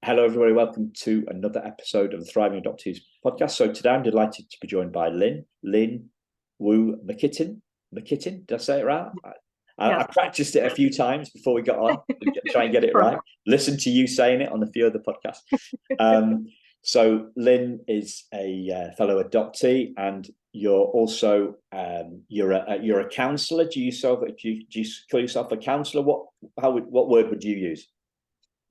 Hello, everybody. Welcome to another episode of the Thriving Adoptees podcast. So today I'm delighted to be joined by Lynn Wu Mykytyn. Mykytyn, did I say it right? Yes. I practiced it a few times before we got on to try and get it right. Listen to you saying it on a few other podcasts. So Lynn is a fellow adoptee, and you're also you're a counsellor. Do you call yourself a counsellor? What word would you use?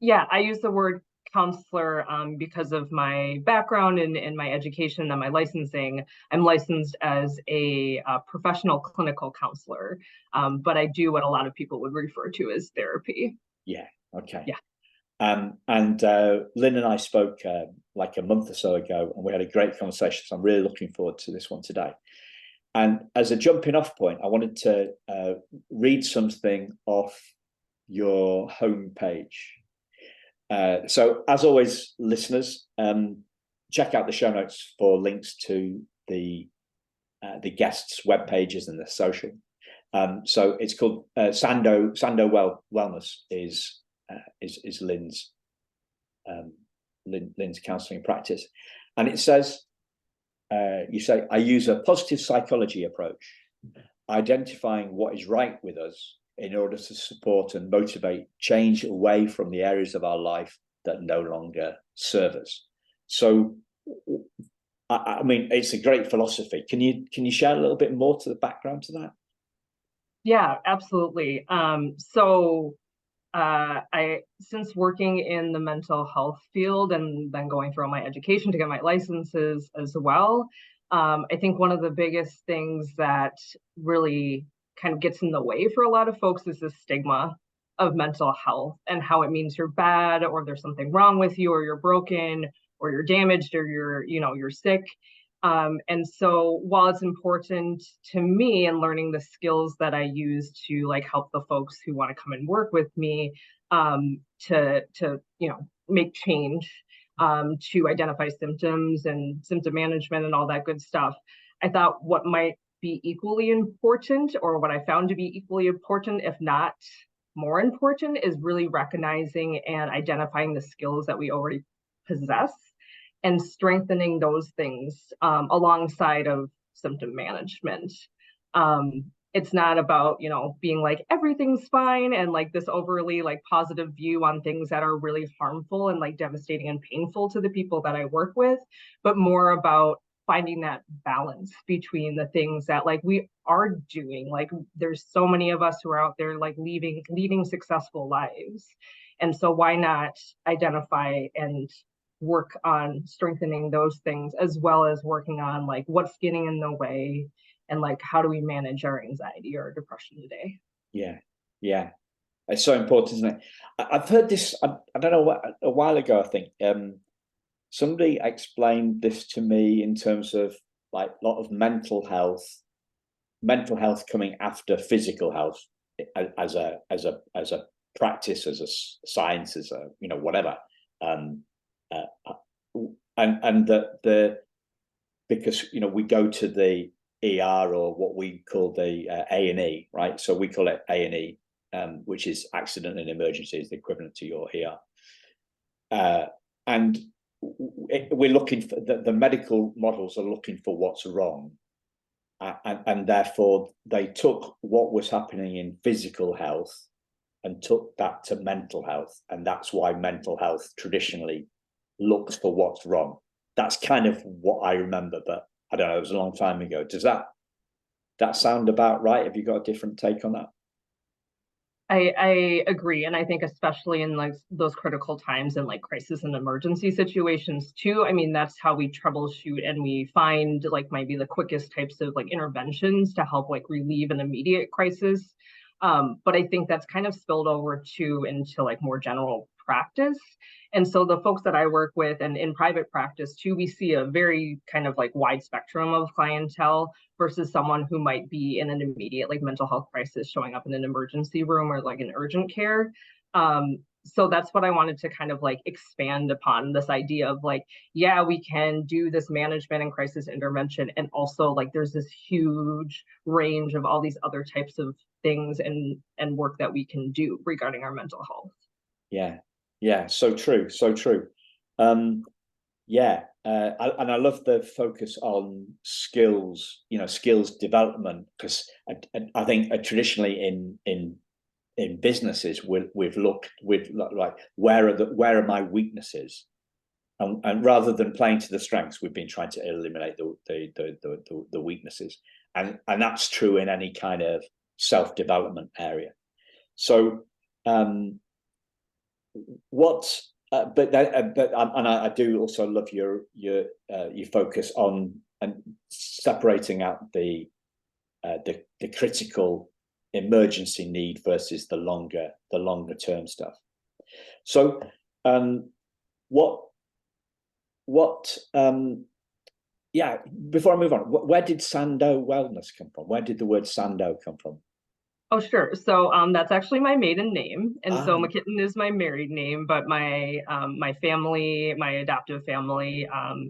Yeah, I use the word counselor because of my background and my education and my licensing. I'm licensed as a professional clinical counselor, but I do what a lot of people would refer to as therapy. Yeah. Okay. Yeah. And Lynn and I spoke like a month or so ago, and we had a great conversation. So I'm really looking forward to this one today. And as a jumping off point, I wanted to read something off your homepage. So as always, listeners, check out the show notes for links to the guests' web pages and the social. So it's called Sando Wellness is Lynn's Lynn's counselling practice, and it says you say, I use a positive psychology approach, identifying what is right with us in order to support and motivate change away from the areas of our life that no longer serve us. So, I mean, it's a great philosophy. Can you share a little bit more to the background to that? Yeah, absolutely. I since working in the mental health field and then going through all my education to get my licenses as well, I think one of the biggest things that really kind of gets in the way for a lot of folks is the stigma of mental health and how it means you're bad, or there's something wrong with you, or you're broken, or you're damaged, or you're sick. And so while it's important to me and learning the skills that I use to like help the folks who want to come and work with me to make change, to identify symptoms and symptom management and all that good stuff, I thought what might be equally important, or what I found to be equally important, if not more important, is really recognizing and identifying the skills that we already possess and strengthening those things alongside of symptom management. It's not about, being like everything's fine and like this overly like positive view on things that are really harmful and like devastating and painful to the people that I work with, but more about finding that balance between the things that like we are doing. Like there's so many of us who are out there like leading successful lives. And so why not identify and work on strengthening those things, as well as working on like what's getting in the way and like how do we manage our anxiety or depression today. Yeah, it's so important, isn't it? I've heard this, I don't know what, a while ago, I think somebody explained this to me in terms of like a lot of mental health coming after physical health as a practice, as a science, as a whatever. And because we go to the ER, or what we call the A&E, right? So we call it A&E, which is accident and emergency, is the equivalent to your ER. And we're looking for the medical models are looking for what's wrong, and therefore they took what was happening in physical health and took that to mental health, and that's why mental health traditionally looks for what's wrong. That's kind of what I remember, but I don't know, it was a long time ago. Does that sound about right? Have you got a different take on that? I agree. And I think especially in like those critical times and like crisis and emergency situations too, I mean, that's how we troubleshoot and we find like maybe the quickest types of like interventions to help like relieve an immediate crisis. But I think that's kind of spilled over too into like more general practice. And so the folks that I work with and in private practice too, we see a very kind of like wide spectrum of clientele versus someone who might be in an immediate like mental health crisis showing up in an emergency room or like an urgent care. So that's what I wanted to kind of like expand upon, this idea of like, yeah, we can do this management and crisis intervention. And also like there's this huge range of all these other types of things and work that we can do regarding our mental health. Yeah. Yeah, so true, so true. Yeah, and I love the focus on skills, skills development, because I think traditionally in businesses we've looked with like where are my weaknesses, and rather than playing to the strengths, we've been trying to eliminate the weaknesses, and that's true in any kind of self-development area. So what and I do also love your focus on and separating out the critical emergency need versus the longer term stuff. So yeah, before I move on, where did Sando Wellness come from? Where did the word Sando come from? Oh, sure. So that's actually my maiden name. And so Mykytyn is my married name, but my my family, my adoptive family,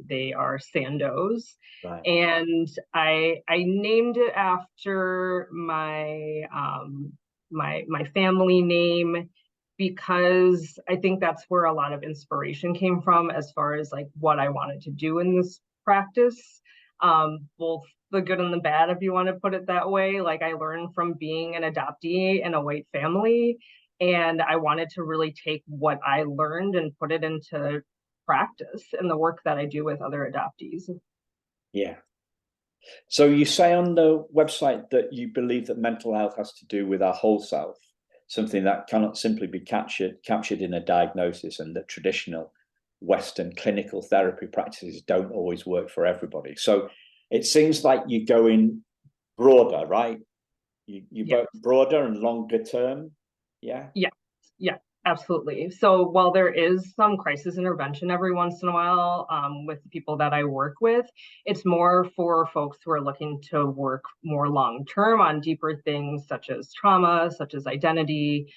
they are Sandos. Right. And I named it after my my family name because I think that's where a lot of inspiration came from as far as like what I wanted to do in this practice. Both the good and the bad, if you want to put it that way. Like I learned from being an adoptee in a white family, and I wanted to really take what I learned and put it into practice in the work that I do with other adoptees. Yeah. So you say on the website that you believe that mental health has to do with our whole self, something that cannot simply be captured in a diagnosis, and that traditional Western clinical therapy practices don't always work for everybody. So it seems like you're going broader, right? You both broader and longer term. Yeah. Yeah, absolutely. So while there is some crisis intervention every once in a while with the people that I work with, it's more for folks who are looking to work more long term on deeper things such as trauma, such as identity,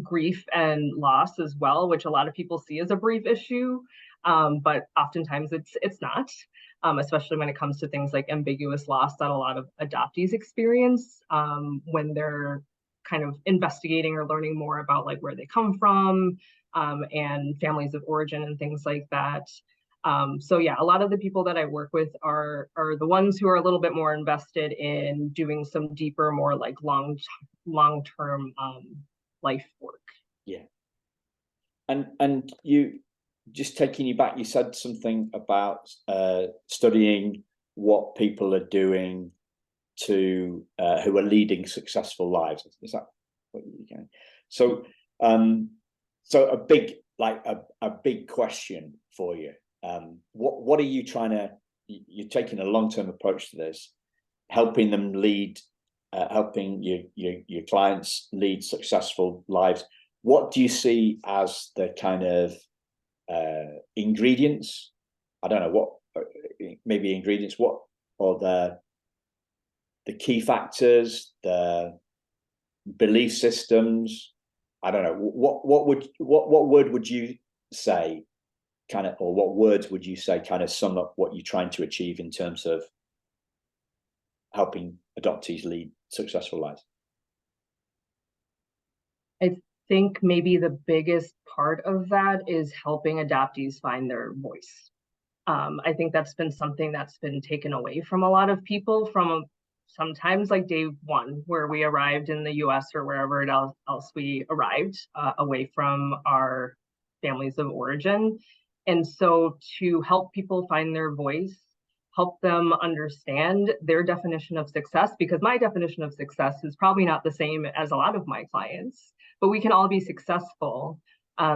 grief and loss as well, which a lot of people see as a brief issue, but oftentimes it's not. Especially when it comes to things like ambiguous loss that a lot of adoptees experience when they're kind of investigating or learning more about like where they come from and families of origin and things like that. So yeah, a lot of the people that I work with are the ones who are a little bit more invested in doing some deeper, more like long term life work. Yeah. And you, just taking you back, you said something about studying what people are doing to who are leading successful lives. Is that what you're getting? So so a big question for you. What are you trying to, you're taking a long-term approach to this, helping them lead, helping your clients lead successful lives. What do you see as the kind of ingredients? I don't know what, maybe ingredients, what, or the key factors, the belief systems. I don't know, what word would you say kind of, or what words would you say kind of sum up what you're trying to achieve in terms of helping adoptees lead successful lives? I think maybe the biggest part of that is helping adoptees find their voice. I think that's been something that's been taken away from a lot of people from sometimes like day one, where we arrived in the US or wherever else we arrived away from our families of origin. And so to help people find their voice, help them understand their definition of success, because my definition of success is probably not the same as a lot of my clients, but we can all be successful.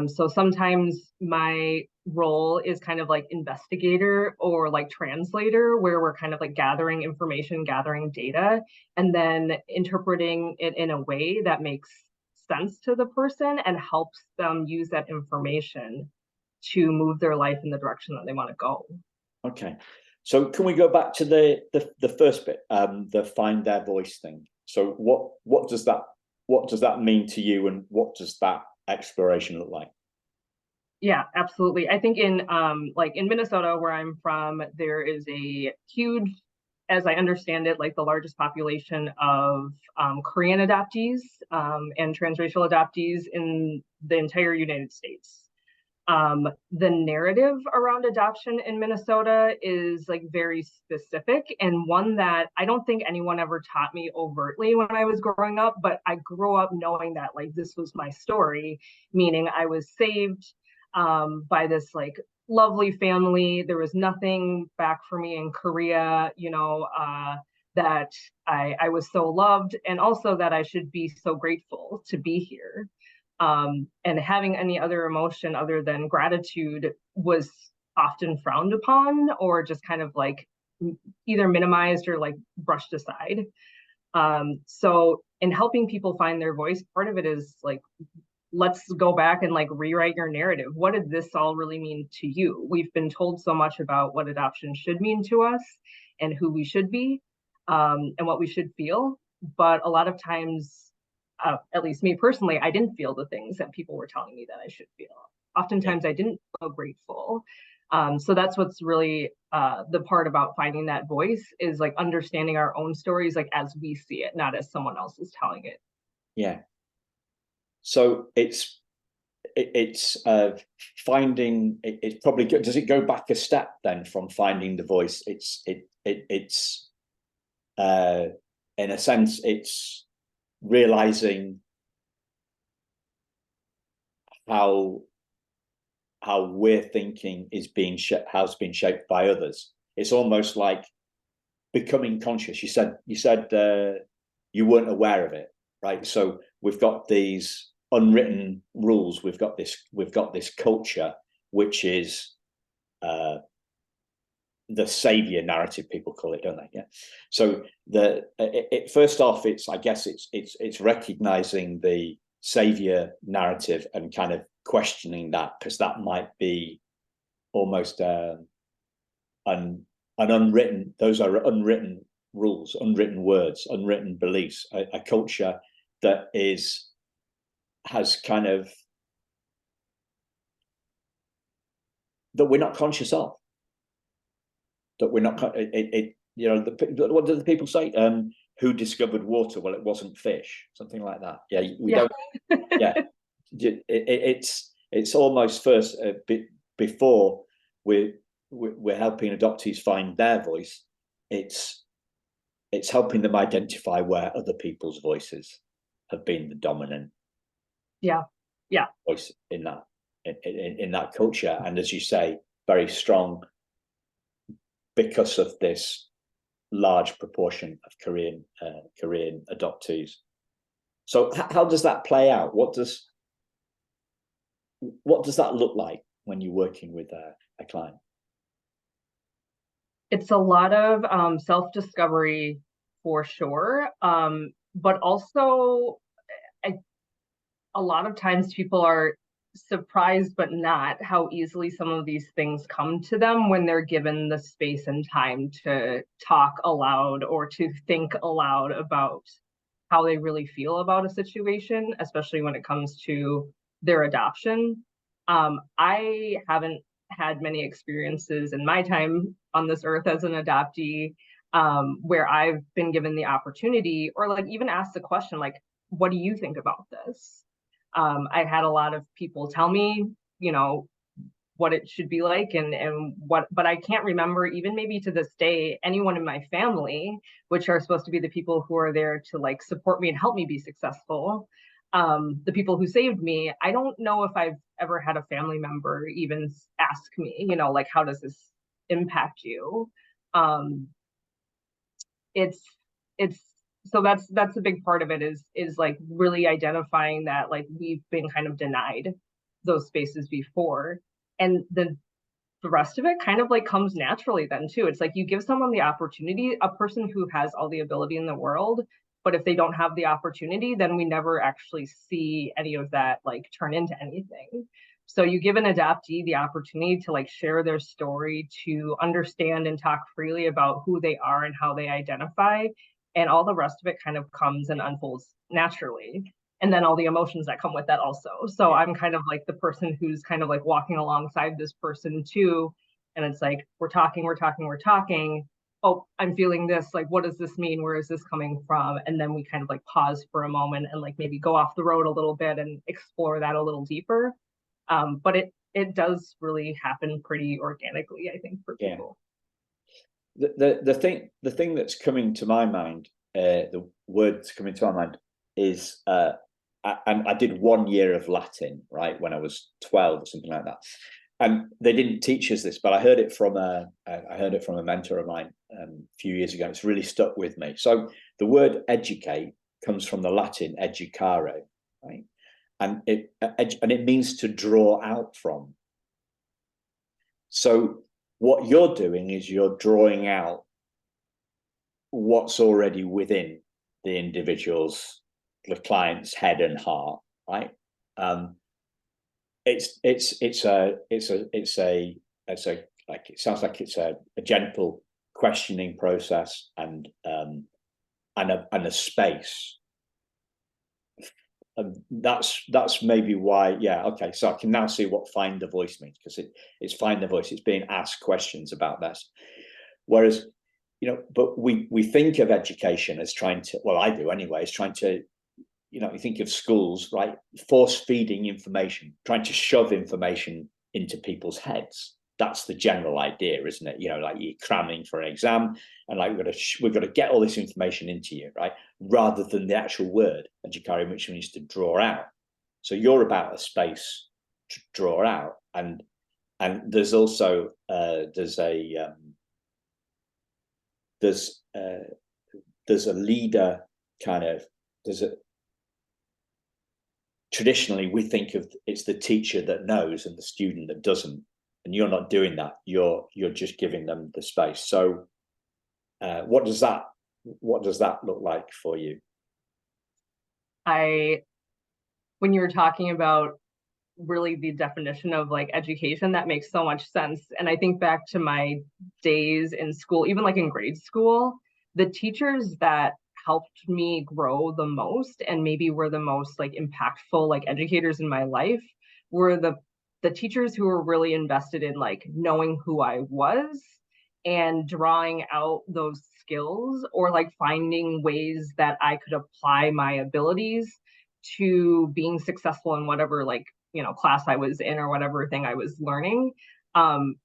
So sometimes my role is kind of like investigator or like translator, where we're kind of like gathering information, gathering data, and then interpreting it in a way that makes sense to the person and helps them use that information to move their life in the direction that they want to go. Okay. So can we go back to the first bit, the find their voice thing? So what does that mean to you, and what does that exploration look like? Yeah, absolutely. I think in like in Minnesota, where I'm from, there is a huge as I understand it, like the largest population of Korean adoptees and transracial adoptees in the entire United States. The narrative around adoption in Minnesota is like very specific, and one that I don't think anyone ever taught me overtly when I was growing up, but I grew up knowing that like this was my story, meaning I was saved by this like lovely family. There was nothing back for me in Korea, that I was so loved, and also that I should be so grateful to be here. And having any other emotion other than gratitude was often frowned upon, or just kind of like either minimized or like brushed aside. So in helping people find their voice, part of it is like, let's go back and like rewrite your narrative. What did this all really mean to you? We've been told so much about what adoption should mean to us and who we should be, and what we should feel. But a lot of times, at least me personally, I didn't feel the things that people were telling me that I should feel. Oftentimes I didn't feel grateful. So that's what's really the part about finding that voice, is like understanding our own stories like as we see it, not as someone else is telling it. Yeah. So it's finding it's probably does it go back a step then from finding the voice? It's in a sense it's realizing how we're thinking has been shaped by others. It's almost like becoming conscious. You said you weren't aware of it, right? So we've got these unwritten rules. We've got this culture, which is the savior narrative, people call it, don't they? Yeah. So first off, it's recognizing the savior narrative and kind of questioning that, because that might be almost an unwritten. Those are unwritten rules, unwritten words, unwritten beliefs. A culture that has kind of that we're not conscious of. That we're not, what do the people say? Who discovered water? Well, it wasn't fish, something like that. Yeah, we don't. Yeah, it's almost first a bit before we're helping adoptees find their voice. It's helping them identify where other people's voices have been the dominant. Yeah. Voice in that culture, and as you say, very strong. Because of this large proportion of Korean adoptees. So how does that play out? What does that look like when you're working with a client? It's a lot of self-discovery for sure, but also a lot of times people are surprised but not how easily some of these things come to them when they're given the space and time to talk aloud or to think aloud about how they really feel about a situation, especially when it comes to their adoption. I haven't had many experiences in my time on this earth as an adoptee where I've been given the opportunity or like even asked the question like, what do you think about this? I had a lot of people tell me, what it should be like but I can't remember, even maybe to this day, anyone in my family, which are supposed to be the people who are there to like support me and help me be successful. The people who saved me, I don't know if I've ever had a family member even ask me, like, how does this impact you? It's so that's a big part of it is like really identifying that like we've been kind of denied those spaces before, and the rest of it kind of like comes naturally then too. It's like you give someone the opportunity, a person who has all the ability in the world, but if they don't have the opportunity, then we never actually see any of that like turn into anything. So you give an adoptee the opportunity to like share their story, to understand and talk freely about who they are and how they identify, and all the rest of it kind of comes and unfolds naturally. And then all the emotions that come with that also. So I'm kind of like the person who's kind of like walking alongside this person too. And it's like, we're talking. oh, I'm feeling this, like, what does this mean? Where is this coming from? And then we kind of like pause for a moment and like maybe go off the road a little bit and explore that a little deeper. But it does really happen pretty organically, I think, for people. The thing that's coming to my mind, the word that's coming to my mind is, and I did 1 year of Latin, right, when I was 12 or something like that. And they didn't teach us this, but I heard it from a mentor of mine a few years ago. It's really stuck with me. So the word educate comes from the Latin educare, right? And it means to draw out from. So what you're doing is you're drawing out what's already within the individual's, the client's head and heart, right? It sounds like it's a gentle questioning process and a space. That's maybe why, yeah, okay. So I can now see what find the voice means, because it's find the voice. It's being asked questions about this. Whereas, but we think of education as trying to, well, I do anyway, is trying to, you think of schools, right? Force feeding information, trying to shove information into people's heads. That's the general idea, isn't it? Like you're cramming for an exam, and like we've got to get all this information into you, right? Rather than the actual word educare, which means to draw out. So you're about a space to draw out, and there's also there's a leader kind of, traditionally we think of it's the teacher that knows and the student that doesn't, and you're not doing that. You're just giving them the space. So what does that look like for you? When you were talking about really the definition of like education, that makes so much sense. And I think back to my days in school, even like in grade school, the teachers that helped me grow the most and maybe were the most like impactful like educators in my life were the teachers who were really invested in like knowing who I was and drawing out those skills, or like finding ways that I could apply my abilities to being successful in whatever like class I was in or whatever thing I was learning. And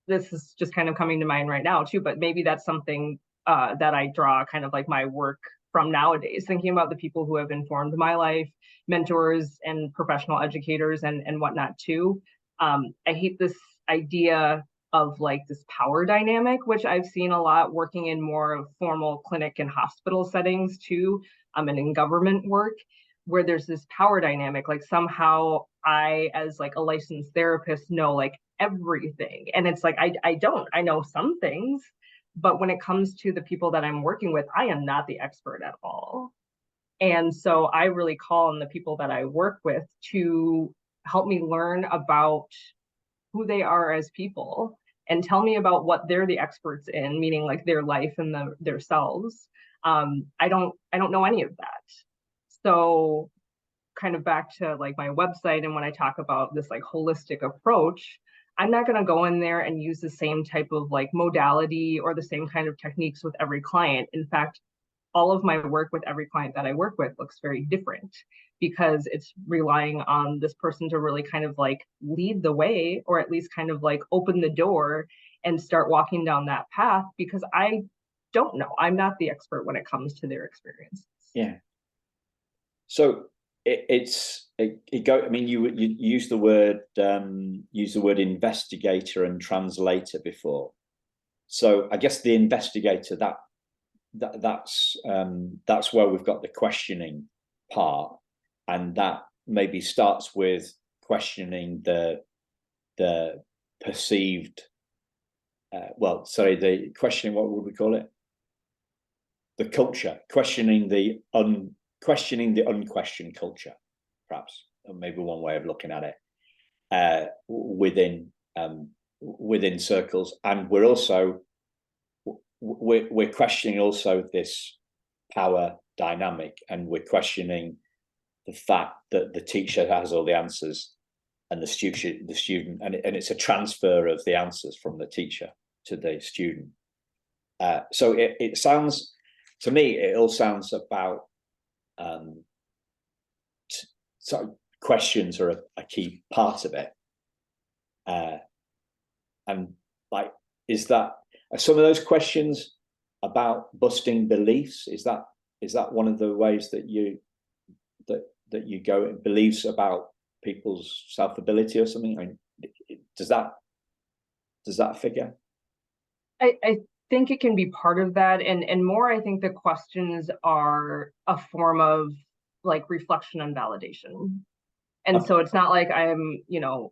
this is just kind of coming to mind right now too, but maybe that's something that I draw kind of like my work from nowadays, thinking about the people who have informed my life, mentors and professional educators and whatnot too. I hate this idea of like this power dynamic, which I've seen a lot working in more formal clinic and hospital settings too, and in government work, where there's this power dynamic, like somehow I, as like a licensed therapist, know like everything. And it's like, I know some things, but when it comes to the people that I'm working with, I am not the expert at all. And so I really call on the people that I work with to help me learn about who they are as people and tell me about what they're the experts in, meaning like their life and their selves. I don't know any of that. So kind of back to like my website, and when I talk about this like holistic approach, I'm not going to go in there and use the same type of like modality or the same kind of techniques with every client. In fact, all of my work with every client that I work with looks very different, because it's relying on this person to really kind of like lead the way, or at least kind of like open the door and start walking down that path, because I don't know. I'm not the expert when it comes to their experiences. Yeah. So I mean, you use the word investigator and translator before. So I guess the investigator, that's where we've got the questioning part, and that maybe starts with questioning the perceived, the questioning, what would we call it? The culture, questioning the unquestioned culture, perhaps, maybe one way of looking at it, within circles. And we're also we're questioning also this power dynamic, and we're questioning the fact that the teacher has all the answers and the student, and it's a transfer of the answers from the teacher to the student. So it sounds, to me, it all sounds about so questions are a key part of it. And like, are some of those questions about busting beliefs? Is that one of the ways that you go, beliefs about people's self-ability or something? I mean, does that figure? I think it can be part of that, and more, I think the questions are a form of like reflection and validation. And so it's not like I'm,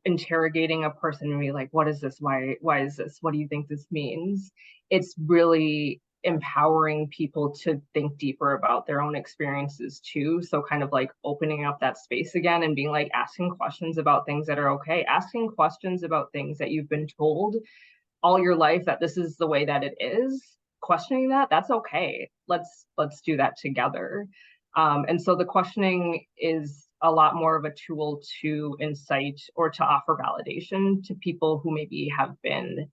interrogating a person and be like, what is this? Why is this? What do you think this means? It's really empowering people to think deeper about their own experiences too. So kind of like opening up that space again and being like asking questions about things that are okay, asking questions about things that you've been told all your life that this is the way that it is, questioning that's okay. Let's do that together. And so the questioning is a lot more of a tool to incite or to offer validation to people who maybe have been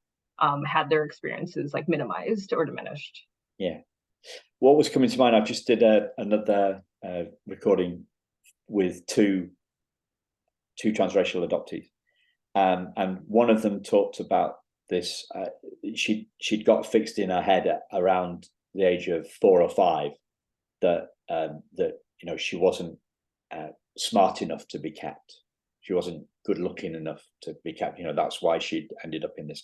had their experiences like minimized or diminished. Yeah. What was coming to mind, I've just did another recording with two transracial adoptees, and one of them talked about this. She'd got fixed in her head around the age of 4 or 5 that she wasn't smart enough to be kept. She wasn't good looking enough to be kept. That's why she'd ended up in this.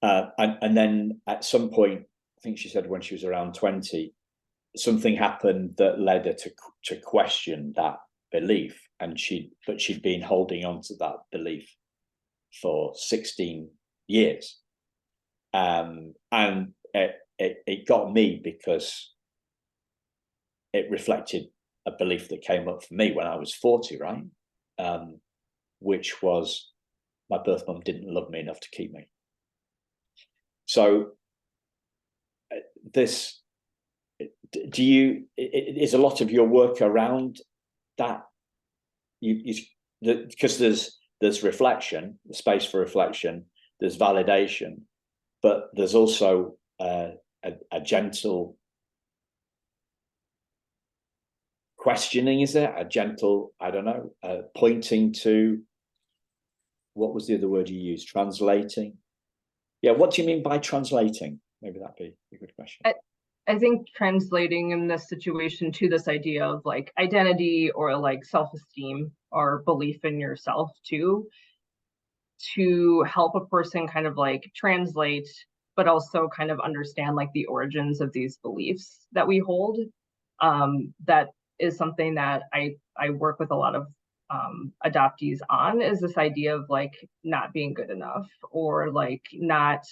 And then at some point, I think she said when she was around 20, something happened that led her to question that belief, and she'd been holding on to that belief for 16 years. And it got me because it reflected a belief that came up for me when I was 40, right? Which was my birth mum didn't love me enough to keep me. So is a lot of your work around that? Because there's reflection, the space for reflection, there's validation, but there's also a gentle questioning, is there? A gentle, I don't know, pointing to, what was the other word you used? Translating. Yeah, what do you mean by translating? Maybe that'd be a good question. I think translating in this situation to this idea of like identity or like self-esteem or belief in yourself too, to help a person kind of like translate, but also kind of understand like the origins of these beliefs that we hold. That is something that I work with a lot of adoptees on, is this idea of like not being good enough, or like not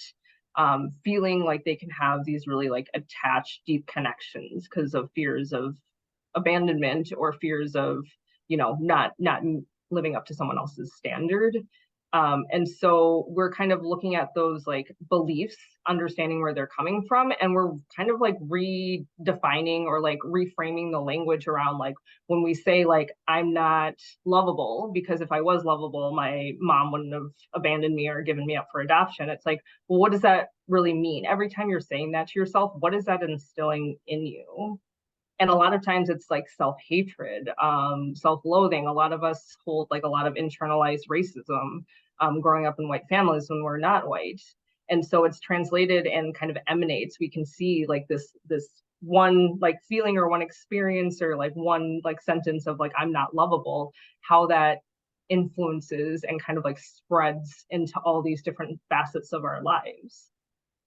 feeling like they can have these really like attached deep connections because of fears of abandonment or fears of not living up to someone else's standard. And so we're kind of looking at those like beliefs, understanding where they're coming from, and we're kind of like redefining or like reframing the language around like when we say like I'm not lovable, because if I was lovable, my mom wouldn't have abandoned me or given me up for adoption. It's like, well, what does that really mean? Every time you're saying that to yourself, what is that instilling in you? And a lot of times it's like self-hatred, self-loathing. A lot of us hold like a lot of internalized racism growing up in white families when we're not white. And so it's translated and kind of emanates. We can see like this one like feeling or one experience or like one like sentence of like I'm not lovable, how that influences and kind of like spreads into all these different facets of our lives.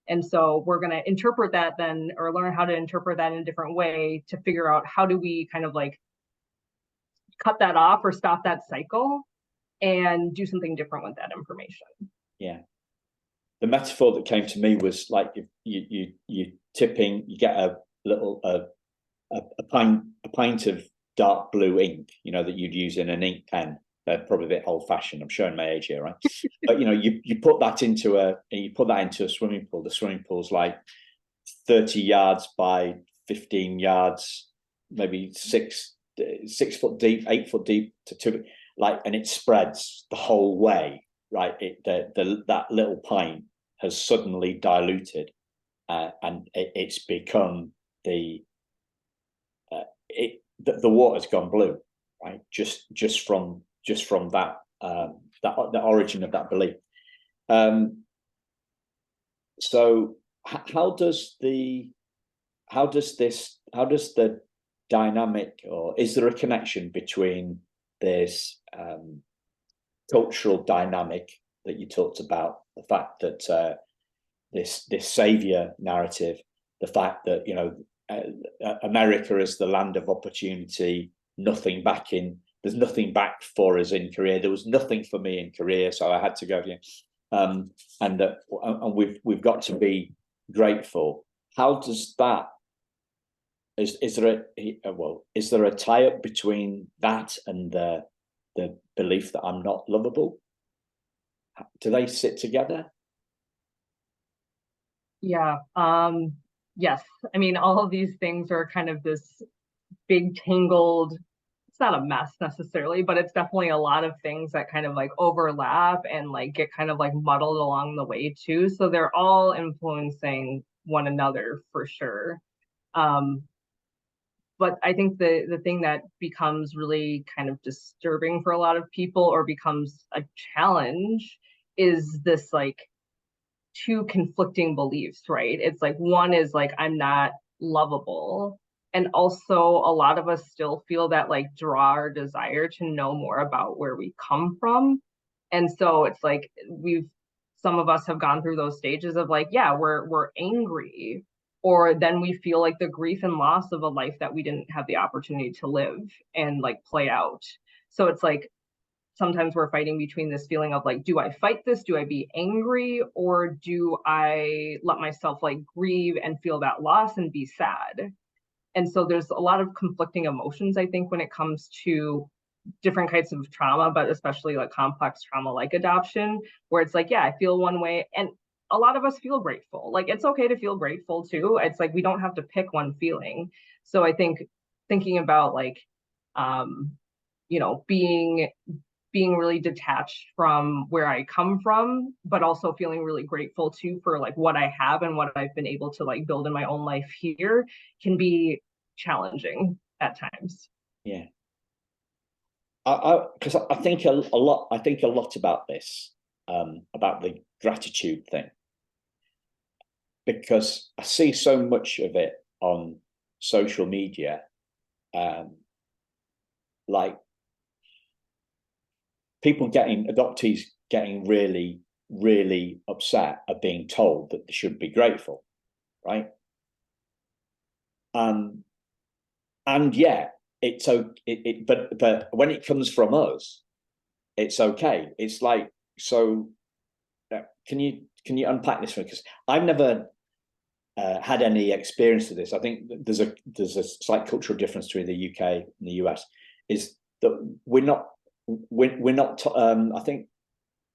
And so we're going to interpret that then, or learn how to interpret that in a different way to figure out how do we kind of like cut that off or stop that cycle and do something different with that information. Yeah. The metaphor that came to me was like you tipping, you get a little a pint of dark blue ink, that you'd use in an ink pen. They're probably a bit old-fashioned. I'm showing my age here, right? But you put that into a swimming pool. The swimming pool's like 30 yards by 15 yards, maybe 6 foot deep, 8 foot deep to 2, and it spreads the whole way, right? That little pint has suddenly diluted, and it's become the water's gone blue, right? Just from that the origin of that belief. So how does the dynamic, or is there a connection between this cultural dynamic that you talked about, the fact that this savior narrative, the fact that America is the land of opportunity, there's nothing back for us in Korea. There was nothing for me in Korea, so I had to go here. And we've got to be grateful. How does that? Is there a tie-up between that and the belief that I'm not lovable? Do they sit together? Yeah. Yes. I mean, all of these things are kind of this big tangled, it's not a mess necessarily, but it's definitely a lot of things that kind of like overlap and like get kind of like muddled along the way too. So they're all influencing one another for sure. But I think the thing that becomes really kind of disturbing for a lot of people, or becomes a challenge, is this like two conflicting beliefs, right? It's like, one is like, I'm not lovable. And also a lot of us still feel that like draw or desire to know more about where we come from. And so it's like some of us have gone through those stages of like, yeah, we're angry, or then we feel like the grief and loss of a life that we didn't have the opportunity to live and like play out. So it's like sometimes we're fighting between this feeling of like, do I fight this? Do I be angry? Or do I let myself like grieve and feel that loss and be sad? And so there's a lot of conflicting emotions, I think, when it comes to different kinds of trauma, but especially like complex trauma like adoption, where it's like, yeah, I feel one way. And a lot of us feel grateful. Like, it's okay to feel grateful too. It's like, we don't have to pick one feeling. So I think thinking about like, being really detached from where I come from, but also feeling really grateful too for like what I have and what I've been able to like build in my own life here, can be challenging at times. Yeah. Because I think a lot about this, about the gratitude thing, because I see so much of it on social media, like adoptees getting really, really upset at being told that they should be grateful, right? And yeah, it's okay. But when it comes from us, it's okay. It's like, so can you unpack this for me? Because I've never had any experience of this. I think there's a slight cultural difference between the UK and the US, is that we're not.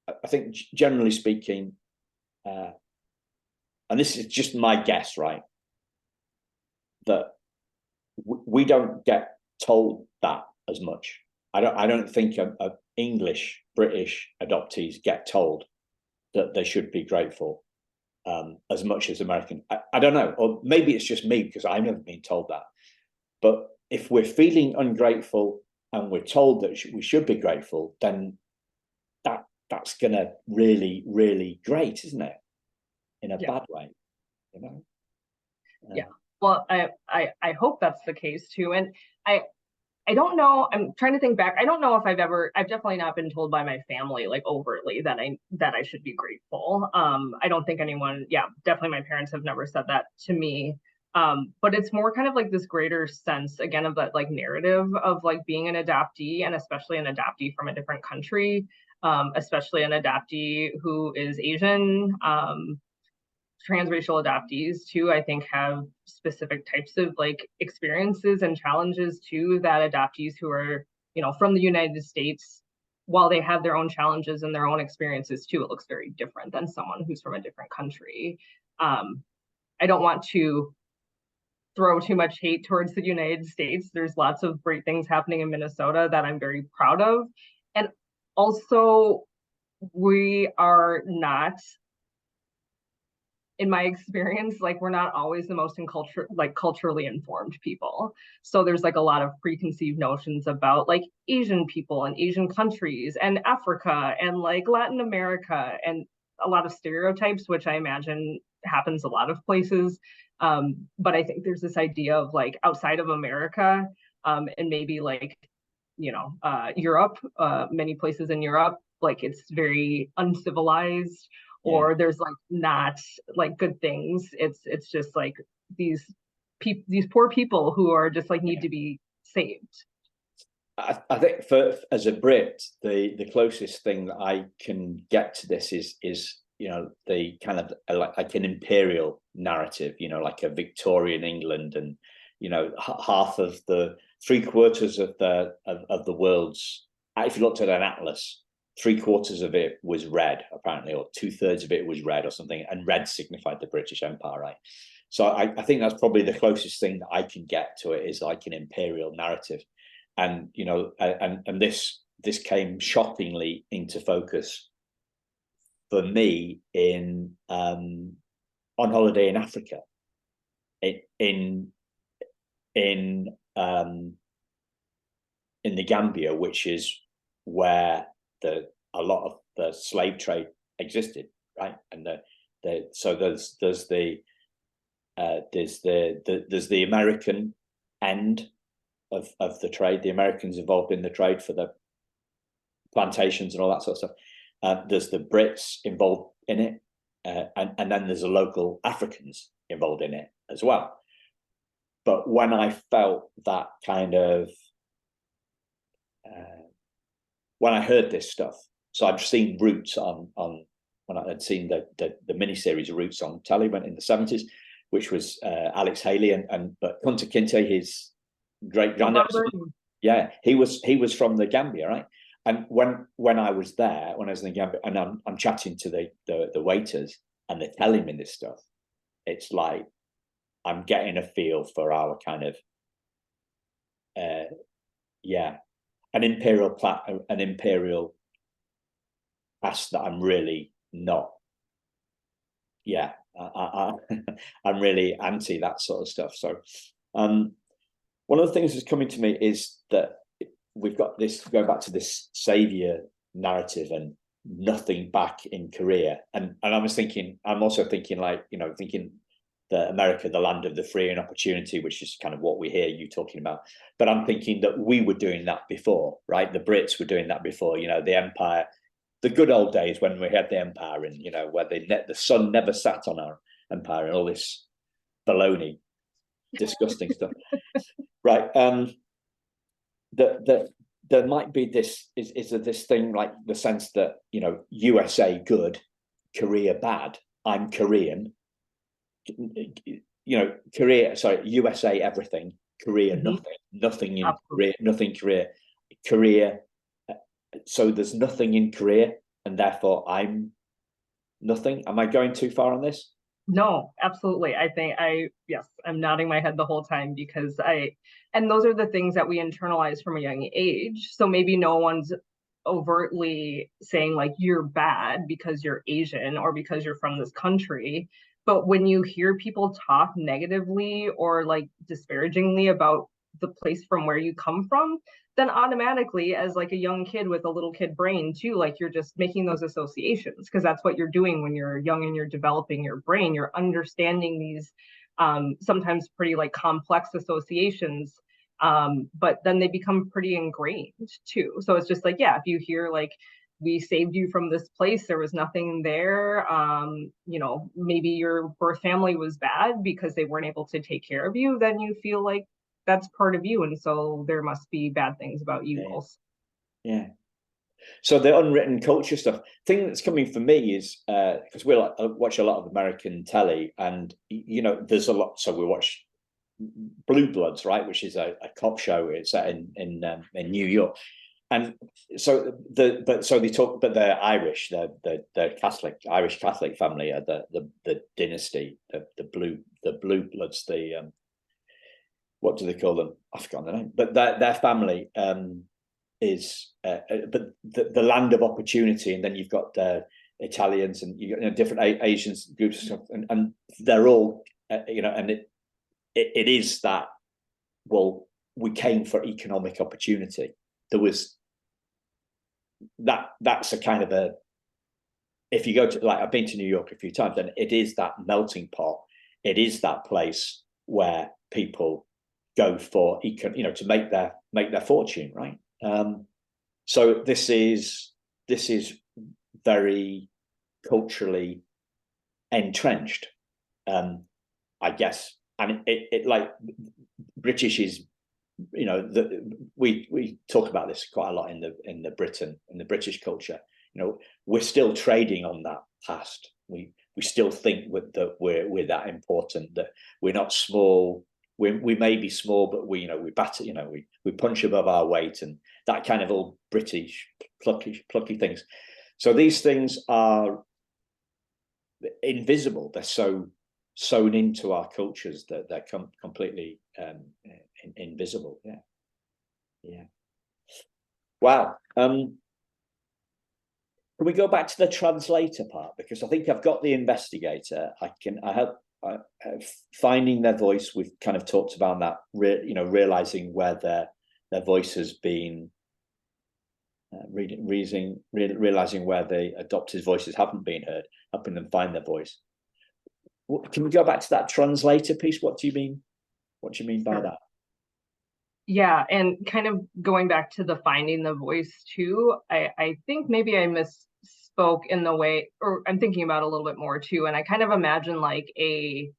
I think generally speaking, and this is just my guess, right, that we don't get told that as much. I don't think English British adoptees get told that they should be grateful as much as American. I don't know, or maybe it's just me because I've never been told that. But if we're feeling ungrateful and we're told that we should be grateful, then that's gonna really, really grate, isn't it? In a bad way, Yeah. Well, I hope that's the case too. And I don't know, I'm trying to think back. I don't know if I've definitely not been told by my family like overtly that I should be grateful. I don't think anyone, definitely my parents have never said that to me. But it's more kind of like this greater sense again of that like narrative of like being an adoptee, and especially an adoptee from a different country, especially an adoptee who is Asian. Transracial adoptees too, I think, have specific types of like experiences and challenges too, that adoptees who are, from the United States, while they have their own challenges and their own experiences too, it looks very different than someone who's from a different country. I don't want to throw too much hate towards the United States. There's lots of great things happening in Minnesota that I'm very proud of. And also, we are not in my experience, like we're not always the most culturally informed people. So there's like a lot of preconceived notions about like Asian people and Asian countries and Africa and like Latin America, and a lot of stereotypes, which I imagine happens a lot of places. But I think there's this idea of like outside of America, and maybe like, Europe, many places in Europe, like it's very uncivilized, or there's like not like good things. It's just like these these poor people who are just like need to be saved. I think for as a Brit, the closest thing that I can get to this is the kind of like an imperial narrative, like a Victorian England, and half of the 3/4 of the world's, if you looked at an atlas, 3/4 of it was red apparently, or 2/3 of it was red or something, and red signified the British Empire, right? So I think that's probably the closest thing that I can get to it, is like an imperial narrative. And and this came shockingly into focus for me in on holiday in Africa, in the Gambia, which is where a lot of the slave trade existed, right? And so there's the American end of the trade, the Americans involved in the trade for the plantations and all that sort of stuff. There's the Brits involved in it, and then there's the local Africans involved in it as well. But when I felt that kind of, when I heard this stuff, so I'd seen Roots on when I had seen the miniseries Roots on telly, went in the 70s, which was Alex Haley, but Kunta Kinte, his great granddad, he was from the Gambia, right? And when I was there, when I was in the Gambia, and I'm chatting to the waiters, and they're telling me this stuff, it's like I'm getting a feel for our kind of an imperial past that I'm really not. I'm really anti that sort of stuff. So one of the things that's coming to me is that we've got this, going back to this savior narrative and nothing back in Korea, and I'm also thinking like, thinking that America, the land of the free and opportunity, which is kind of what we hear you talking about. But I'm thinking that we were doing that before, right? The Brits were doing that before, the empire, the good old days when we had the empire, and where the sun never sat on our empire, and all this baloney, disgusting stuff, right? That there might be this is this thing, like the sense that USA good, Korea bad. I'm Korean, Korea, sorry, USA everything, Korea nothing in Korea, nothing Korea. So there's nothing in Korea, and therefore I'm nothing. Am I going too far on this? No, absolutely. I think yes, I'm nodding my head the whole time, because and those are the things that we internalize from a young age. So maybe no one's overtly saying like you're bad because you're Asian or because you're from this country. But when you hear people talk negatively or like disparagingly about the place from where you come from, then automatically, as like a young kid with a little kid brain too, like you're just making those associations, because that's what you're doing when you're young and you're developing your brain. You're understanding these sometimes pretty like complex associations, but then they become pretty ingrained too. So it's just like, yeah, if you hear like, we saved you from this place, there was nothing there, maybe your birth family was bad because they weren't able to take care of you, then you feel like that's part of you, and so there must be bad things about you also. Yeah. So the unwritten culture stuff thing that's coming for me is because we watch a lot of American telly, and there's a lot. So we watch Blue Bloods, right, which is a cop show. It's set in New York, and so they talk, but they're Irish, they're Catholic, Irish Catholic family, the dynasty, the Blue Bloods, what do they call them? I've forgotten the name, but their family is but the land of opportunity, and then you've got Italians, and you know, different Asians groups and stuff, and they're all you know, and it is that, well, we came for economic opportunity. There was that's a kind of a, if you go to, like, I've been to New York a few times, and it is that melting pot. It is that place where people go for you know, to make their fortune, right? So this is very culturally entrenched, I guess, and it like British is, you know, we talk about this quite a lot in the British culture. You know, we're still trading on that past. We still think that we're that important, that we're not small. We may be small, but we, you know, we batter, you know, we punch above our weight, and that kind of old British plucky things. So these things are invisible. They're so sewn into our cultures that they're completely invisible. Yeah. Wow. Can we go back to the translator part? Because I think I've got the investigator. I have finding their voice. We've kind of talked about that. You know, realizing where their voice has been. Realizing where the adoptees' voices haven't been heard, helping them find their voice. Can we go back to that translator piece? What do you mean? What do you mean by that? Yeah, and kind of going back to the finding the voice too, I think maybe I misspoke in the way, or I'm thinking about a little bit more too, and I kind of imagine like a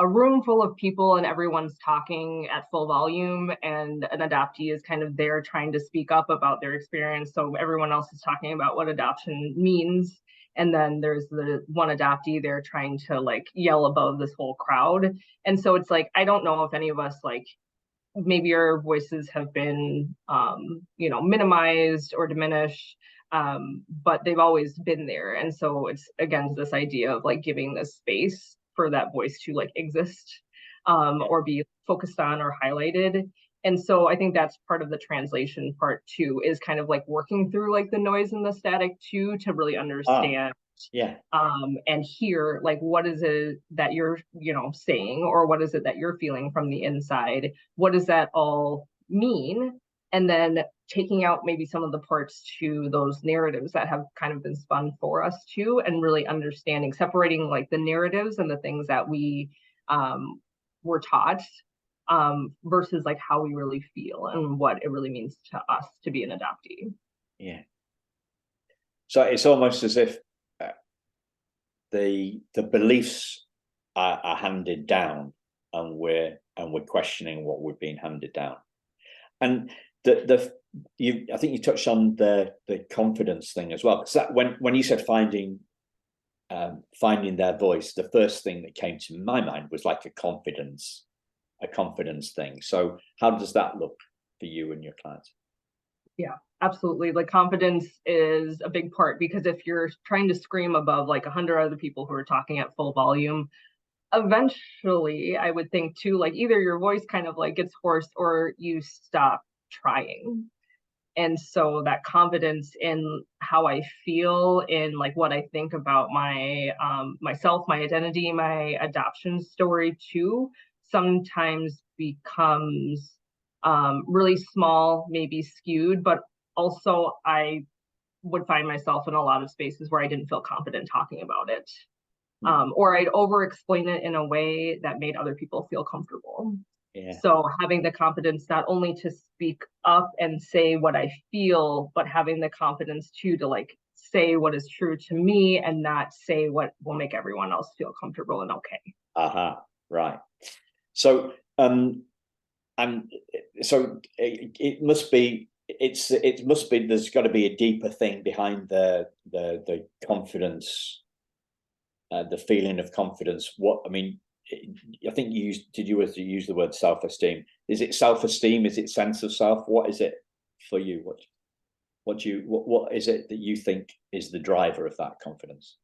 room full of people and everyone's talking at full volume, and an adoptee is kind of there trying to speak up about their experience. So everyone else is talking about what adoption means. And then there's the one adoptee there trying to like yell above this whole crowd. And so it's like, I don't know if any of us, like, maybe our voices have been, you know, minimized or diminished, but they've always been there. And so it's, again, this idea of like giving this space for that voice to like exist, or be focused on or highlighted. And so I think that's part of the translation part too, is kind of like working through like the noise and the static too, to really understand and hear like, what is it that you're, you know, saying, or what is it that you're feeling from the inside? What does that all mean? And then taking out maybe some of the parts to those narratives that have kind of been spun for us too, and really understanding, separating like the narratives and the things that we were taught, versus like how we really feel and what it really means to us to be an adoptee. Yeah. So it's almost as if the beliefs are handed down, and we're questioning what we've been handed down. And I think you touched on the confidence thing as well, because that when you said finding their voice, the first thing that came to my mind was like a confidence thing. So how does that look for you and your clients? Yeah, absolutely. Like, confidence is a big part, because if you're trying to scream above like 100 other people who are talking at full volume, eventually I would think too, like, either your voice kind of like gets hoarse or you stop trying. And so that confidence in how I feel, in like what I think about my myself, my identity, my adoption story too, sometimes becomes really small, maybe skewed. But also I would find myself in a lot of spaces where I didn't feel confident talking about it, or I'd over explain it in a way that made other people feel comfortable. Yeah. So having the confidence not only to speak up and say what I feel, but having the confidence too to like say what is true to me, and not say what will make everyone else feel comfortable and okay. Right. So and so it must be there's got to be a deeper thing behind the confidence, the feeling of confidence. What I mean, I think you use the word self-esteem. Is it self-esteem? Is it sense of self? What is it for you? What is it that you think is the driver of that confidence?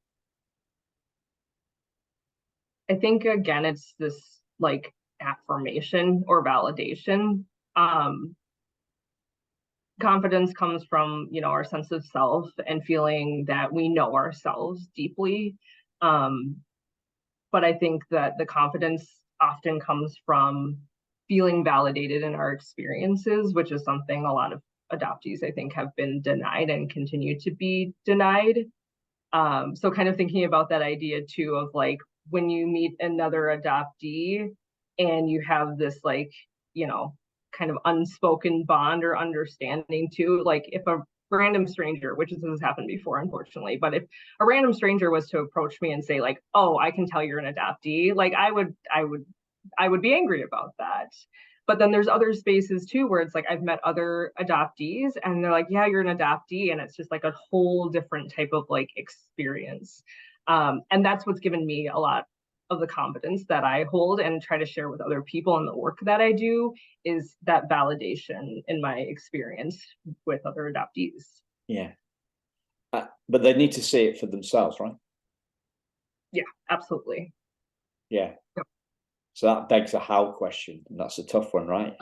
I think, again, it's this like affirmation or validation. confidence comes from, you know, our sense of self and feeling that we know ourselves deeply. But I think that the confidence often comes from feeling validated in our experiences, which is something a lot of adoptees, I think, have been denied and continue to be denied. So kind of thinking about that idea too of like when you meet another adoptee and you have this like, you know, kind of unspoken bond or understanding too, like if a random stranger, which has happened before, unfortunately, but if a random stranger was to approach me and say like, oh, I can tell you're an adoptee, like I would be angry about that. But then there's other spaces too where it's like I've met other adoptees and they're like, yeah, you're an adoptee. And it's just like a whole different type of like experience. And that's what's given me a lot of the confidence that I hold and try to share with other people in the work that I do, is that validation in my experience with other adoptees. Yeah. But they need to see it for themselves, right? Yeah, absolutely. Yeah. Yep. So that begs a how question, and that's a tough one, right?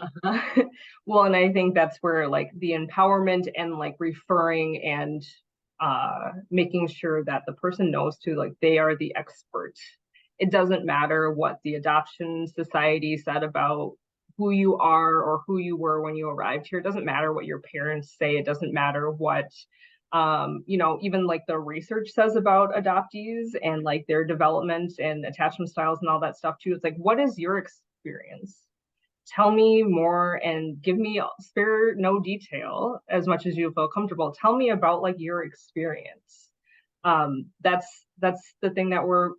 Well, and I think that's where like the empowerment and like referring and making sure that the person knows too, like they are the expert. It doesn't matter what the adoption society said about who you are or who you were when you arrived here. It doesn't matter what your parents say. It doesn't matter what you know, even like the research says about adoptees and like their development and attachment styles and all that stuff too. It's like, what is your experience? Tell me more and give me, spare no detail as much as you feel comfortable. Tell me about like your experience. That's the thing that we're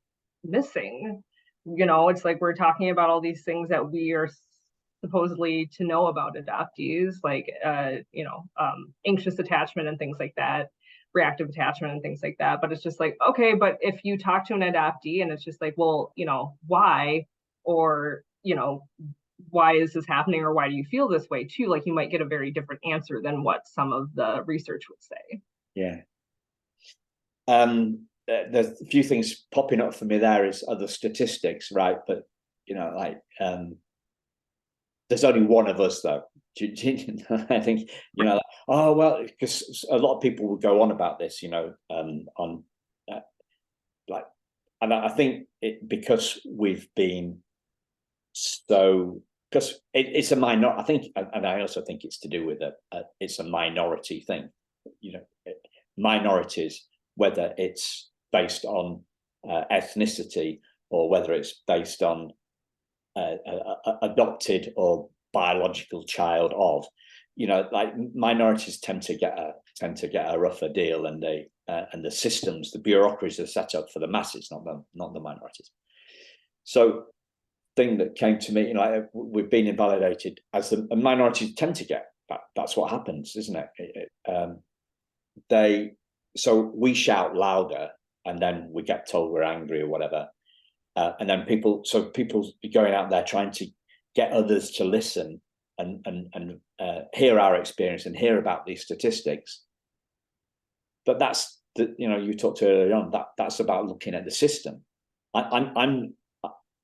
missing. You know, it's like we're talking about all these things that we are supposedly to know about adoptees, like you know, anxious attachment and things like that, reactive attachment and things like that. But it's just like, okay, but if you talk to an adoptee and it's just like, well, you know, why? Or, you know, why is this happening, or why do you feel this way too? Like you might get a very different answer than what some of the research would say. Yeah. There's a few things popping up for me there is other statistics, right? But you know, like there's only one of us though. I think, you know, like, oh well, because a lot of people will go on about this, you know, on like, and I think it because we've been so, because it's a minor. I think, and I also think it's to do with it's a minority thing, you know, minorities, whether it's based on ethnicity or whether it's based on adopted or biological child of, you know, like minorities tend to get a rougher deal, and the systems, the bureaucracies are set up for the masses, not the minorities. So thing that came to me, you know, like we've been invalidated as the minorities tend to get. That's what happens, isn't it? So we shout louder, and then we get told we're angry or whatever, and then people going out there trying to get others to listen and hear our experience and hear about these statistics. But that's you know, you talked earlier on, that's about looking at the system. I'm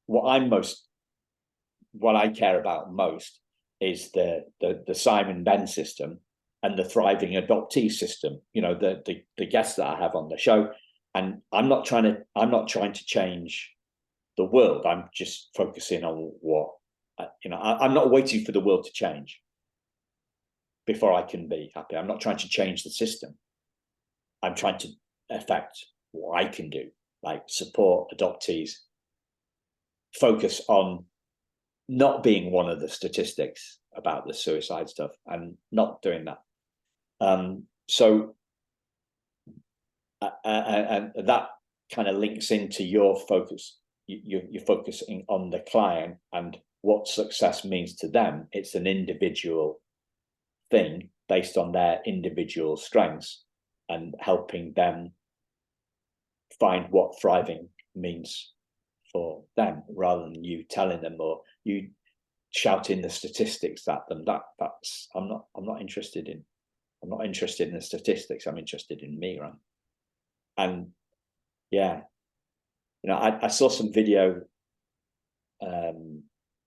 what I care about most is the Simon Ben system and the thriving adoptee system. You know, the guests that I have on the show, and I'm not trying to change the world. I'm just focusing on what, you know, I'm not waiting for the world to change before I can be happy. I'm not trying to change the system. I'm trying to affect what I can do, like support adoptees, focus on not being one of the statistics about the suicide stuff and not doing that. So and that kind of links into your focus. You're focusing on the client and what success means to them. It's an individual thing based on their individual strengths and helping them find what thriving means for them, rather than you telling them or you shouting the statistics at them. That's I'm not interested in. I'm not interested in the statistics. I'm interested in me, right? And yeah, you know, I saw some video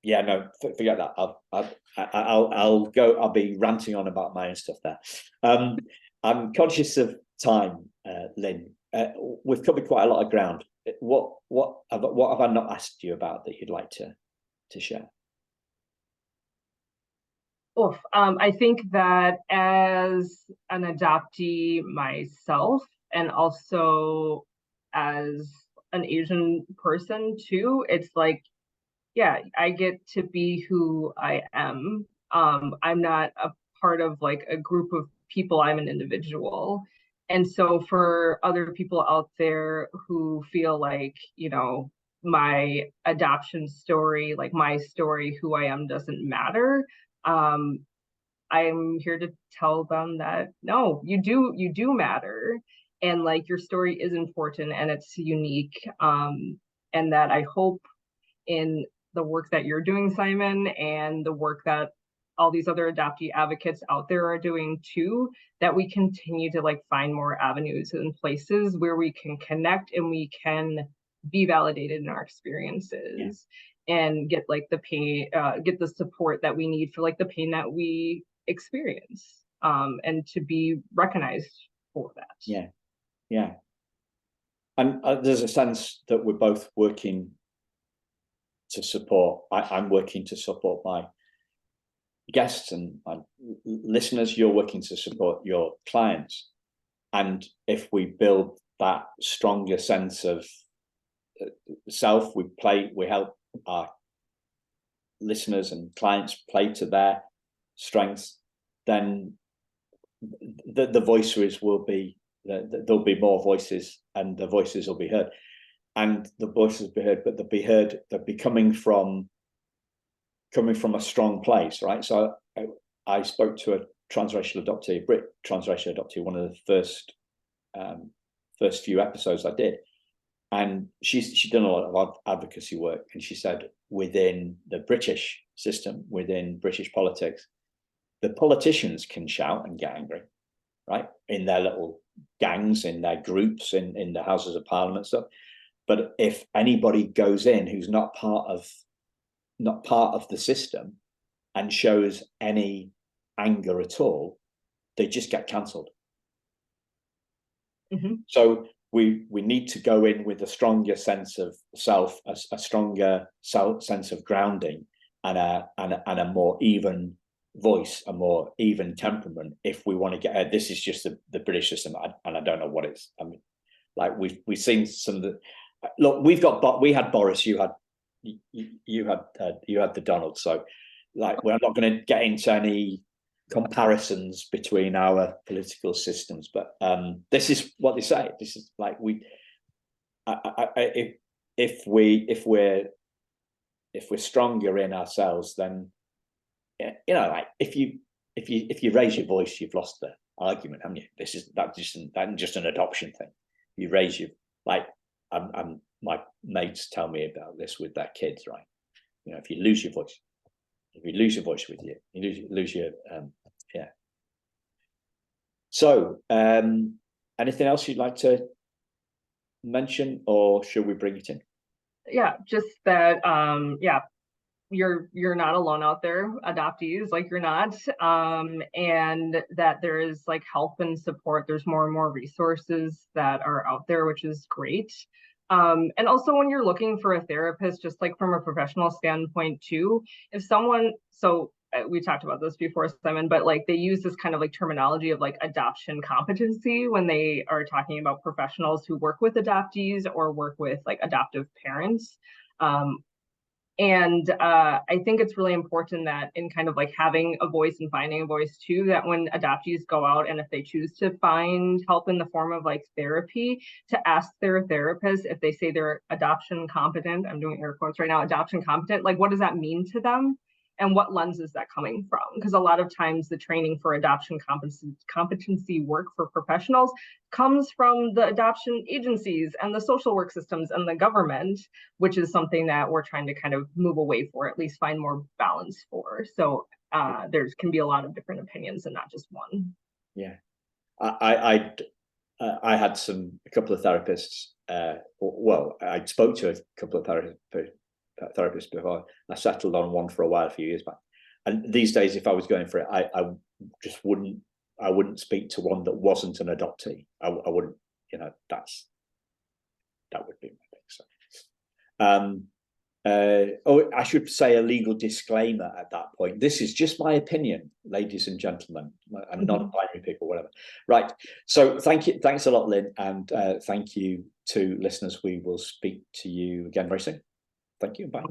Yeah, no, forget that. I'll go. I'll be ranting on about my own stuff there. I'm conscious of time, Lynn. We've covered quite a lot of ground. What have I not asked you about that you'd like to share? Oof. I think that as an adoptee myself, and also as an Asian person too, it's like, yeah, I get to be who I am. I'm not a part of like a group of people, I'm an individual. And so for other people out there who feel like, you know, my adoption story, like my story, who I am doesn't matter, um, I'm here to tell them that no, you do matter. And like your story is important and it's unique. And that I hope in the work that you're doing, Simon, and the work that all these other adoptee advocates out there are doing too, that we continue to like find more avenues and places where we can connect and we can be validated in our experiences, and get like the pain, get the support that we need for like the pain that we experience, and to be recognized for that. Yeah. And there's a sense that we're both working to support. I'm working to support my guests and my listeners. You're working to support your clients. And if we build that stronger sense of self, we help our listeners and clients play to their strengths, then the voices will be, there'll be more voices and the voices will be heard. And the voices will be heard, but they'll be coming from a strong place, right? So I spoke to a transracial adoptee, one of the first few episodes I did. And she'd done a lot of advocacy work. And she said within the British system, within British politics, the politicians can shout and get angry, right? In their little gangs, in their groups, in the Houses of Parliament stuff. But if anybody goes in who's not part of the system and shows any anger at all, they just get cancelled. Mm-hmm. So we need to go in with a stronger sense of self, a stronger sense of grounding, and a more even voice, a more even temperament. If we want to get, this is just the British system, and I don't know what it's. I mean, like we've seen some of the. Look, we had Boris, you had the Donald. So, like, we're not going to get into any comparisons between our political systems, but this is what they say. This is like if we're stronger in ourselves, then like if you raise your voice, you've lost the argument, haven't you? That's just an adoption thing. You raise your, like, my mates tell me about this with their kids, right? You know, if you lose your voice with you lose your yeah. So anything else you'd like to mention, or should we bring it in? Yeah, just that you're not alone out there, adoptees, like you're not, and that there is like help and support. There's more and more resources that are out there, which is great. And also when you're looking for a therapist, just like from a professional standpoint too, if someone, so we talked about this before, Simon, but like they use this kind of like terminology of like adoption competency when they are talking about professionals who work with adoptees or work with like adoptive parents. And I think it's really important that in kind of like having a voice and finding a voice too, that when adoptees go out and if they choose to find help in the form of like therapy, to ask their therapist if they say they're adoption competent, I'm doing air quotes right now, adoption competent, like what does that mean to them? And what lens is that coming from? Because a lot of times the training for adoption competency work for professionals comes from the adoption agencies and the social work systems and the government, which is something that we're trying to kind of move away for, at least find more balance for. So there can be a lot of different opinions and not just one. Yeah, I had a couple of therapists. Well, I spoke to a couple of therapist before. I settled on one for a while, a few years back. And these days, if I was going for it, I just wouldn't speak to one that wasn't an adoptee. I wouldn't, that would be my thing. So, I should say a legal disclaimer at that point. This is just my opinion, ladies and gentlemen. I'm not a binary people, whatever. Right. So thank you. Thanks a lot, Lynn. And thank you to listeners. We will speak to you again very soon. Thank you. Bye.